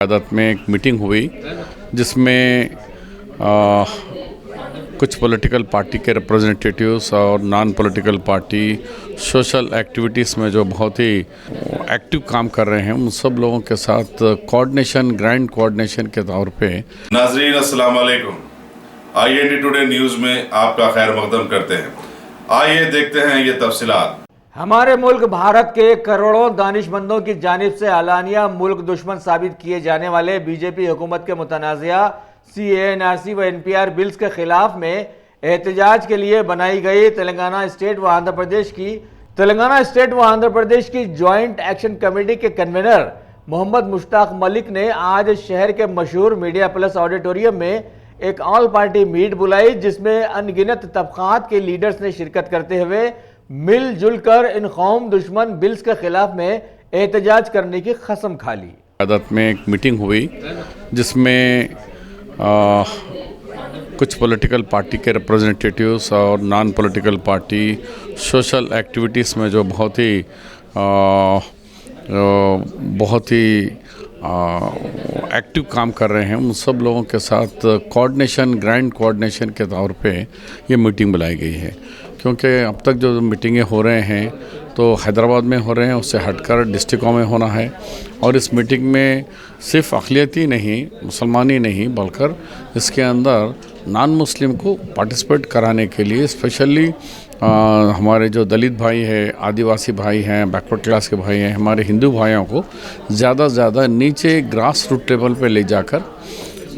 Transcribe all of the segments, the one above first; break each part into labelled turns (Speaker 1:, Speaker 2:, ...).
Speaker 1: क़यादत में एक मीटिंग हुई जिसमें कुछ पॉलिटिकल पार्टी के रिप्रेजेंटेटिव्स और non political party social activities में जो बहुत ही एक्टिव काम कर रहे हैं उन सब लोगों के साथ कोऑर्डिनेशन, ग्रैंड कोऑर्डिनेशन के तौर पे।
Speaker 2: नाज़रीन अस्सलाम वालेकुम, IND टुडे न्यूज़ में आपका खैर मकदम करते हैं। आइए देखते हैं ये तफसीलात।
Speaker 3: हमारे मुल्क भारत के करोड़ों दानिशमंदों की जानिब से आलानिया मुल्क दुश्मन साबित किए जाने वाले बीजेपी हुकूमत के मुतनाज़िया CAA, NRC व NPR बिल्स के खिलाफ में एहतजाज के लिए बनाई गई तेलंगाना स्टेट व आंध्र प्रदेश की ज्वाइंट एक्शन कमेटी के कन्वीनर मोहम्मद मुश्ताक मलिक ने आज शहर के मशहूर मीडिया प्लस ऑडिटोरियम में एक ऑल पार्टी मीट बुलाई, जिसमें अनगिनत तबकात के लीडर्स ने शिरकत करते हुए मिलजुल कर इन कौम दुश्मन बिल्स के खिलाफ में एहतजाज करने की कसम खा ली।
Speaker 1: क़यादत में एक मीटिंग हुई जिसमें कुछ पॉलिटिकल पार्टी के रिप्रेजेंटेटिव्स और non political party social activities में जो बहुत ही एक्टिव काम कर रहे हैं उन सब लोगों के साथ कोऑर्डिनेशन, ग्रैंड कोऑर्डिनेशन के तौर पे ये मीटिंग बुलाई गई है। क्योंकि अब तक जो मीटिंगें हो रहे हैं तो हैदराबाद में हो रहे हैं, उससे हटकर डिस्ट्रिक्टों में होना है। और इस मीटिंग में सिर्फ अक़लियती नहीं, मुसलमानी नहीं, बल्कि इसके अंदर नॉन मुस्लिम को पार्टिसिपेट कराने के लिए स्पेशली हमारे जो दलित भाई हैं, आदिवासी भाई हैं, बैकवर्ड क्लास के भाई हैं, हमारे हिंदू भाइयों को ज़्यादा से ज़्यादा नीचे ग्रास रूट लेवल पे ले जाकर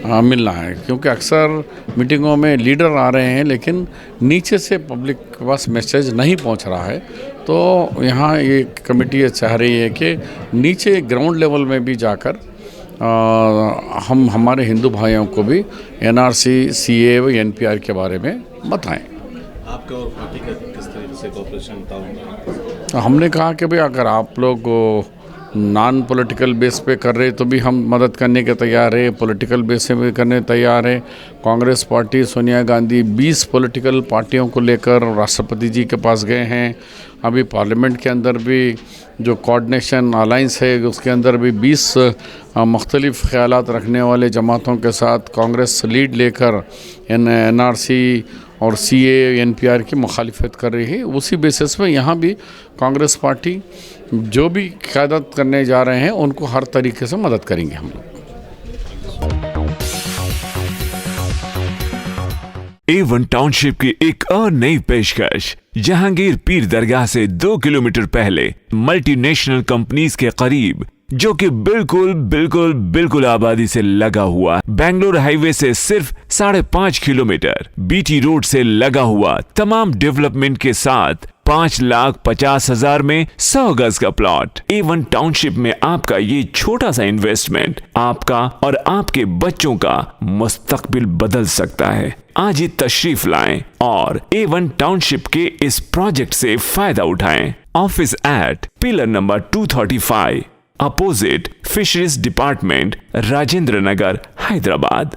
Speaker 1: मिलना है। क्योंकि अक्सर मीटिंगों में लीडर आ रहे हैं लेकिन नीचे से पब्लिक के पास मैसेज नहीं पहुंच रहा है। तो यहाँ ये कमेटी चाह रही है कि नीचे ग्राउंड लेवल में भी जाकर हम हमारे हिंदू भाइयों को भी NRC, CAA व NPR के बारे में बताएं।
Speaker 4: आपका और पार्टी का किस तरीके से कोऑपरेशन था?
Speaker 1: हमने कहा कि भाई अगर आप लोग नॉन पॉलिटिकल बेस पे कर रहे तो भी हम मदद करने के तैयार है, पॉलिटिकल बेस पे भी करने तैयार है। कांग्रेस पार्टी, सोनिया गांधी 20 पॉलिटिकल पार्टियों को लेकर राष्ट्रपति जी के पास गए हैं। अभी पार्लियामेंट के अंदर भी जो कोऑर्डिनेशन अलायंस है उसके अंदर भी 20 मुख्तलिफ़ ख़यालात रखने वाले जमातों के साथ कांग्रेस लीड लेकर NRC और CAA, NPR की मुखालिफत कर रही है। उसी बेसिस पे यहाँ भी कांग्रेस पार्टी जो भी क़यादत करने जा रहे हैं उनको हर तरीके से मदद करेंगे हम लोग।
Speaker 5: A1 टाउनशिप की एक और नई पेशकश जहांगीर पीर दरगाह से 2 किलोमीटर पहले मल्टीनेशनल कंपनीज के करीब, जो कि बिल्कुल आबादी से लगा हुआ, बेंगलोर हाईवे से सिर्फ 5.5 किलोमीटर, BT रोड से लगा हुआ, तमाम डेवलपमेंट के साथ 5,50,000 में 100 गज का प्लॉट। A1 टाउनशिप में आपका ये छोटा सा इन्वेस्टमेंट आपका और आपके बच्चों का मुस्तकबिल बदल सकता है। आज ही तशरीफ लाएं और A1 टाउनशिप के इस प्रोजेक्ट से फायदा उठाएं। Office at pillar number 235 opposite fisheries department, Rajendra Nagar, Hyderabad.